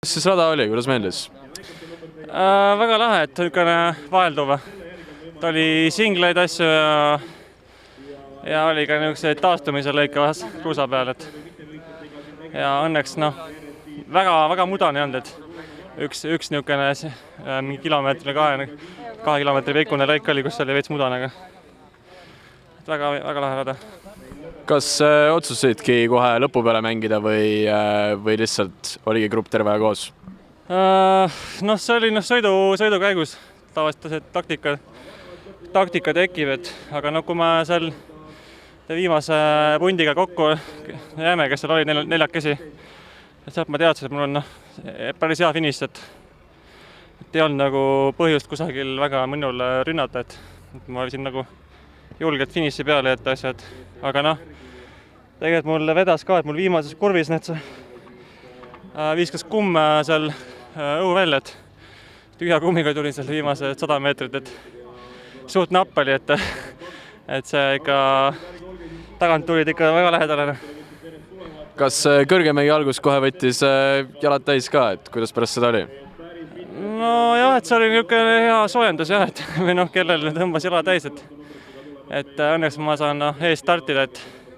Siis rada oli, kuidas meeldis? Väga lahe, et niisugune vahelduv. Ta oli singleid asju ja oli ka niisuguseid taastumise lõike kruusa peal, et ja õnneks väga mudane ei olnud, et üks niisugune mingi kilomeetri, kahe kilomeetri pikkune lõik oli, kus oli veits mudane, aga väga lahe rada. Kas otsusidki kohe lõpu peale mängida või lihtsalt oligi grupp terve aja koos? See oli sõidu käigus tavaliselt taktika tekib, aga kui ma seal viimase pundiga kokku jääme, kes seal oli neljakesi, et sealt ma teadsin, et mul on päris hea finiš, et ei olnud nagu põhjust kusagil väga mõnul rünnata, et ma võisin nagu julgelt finiši peale jätta asjad, aga tegelikult mul vedas ka, et mul viimases kurvis viskas kumm seal õhu välja, et tühja kummiga tulin seal viimased 100 meetrit, et suht napp oli, et see ikka tagant tulid ikka väga lähedale. Kas Kõrgemägi algus kohe võttis jalad täis ka, et kuidas pärast seda oli? Jah, et see oli niisugune hea soojendus jah, et või kellel tõmbas jala täis, et õnneks ma saan eest startida,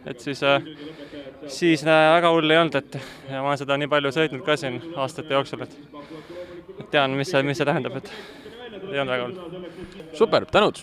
et siis väga hull ei olnud, ja ma olen seda nii palju sõitnud ka siin aastate jooksul, et tean, mis see tähendab, et ei olnud väga hull. Super, tänud!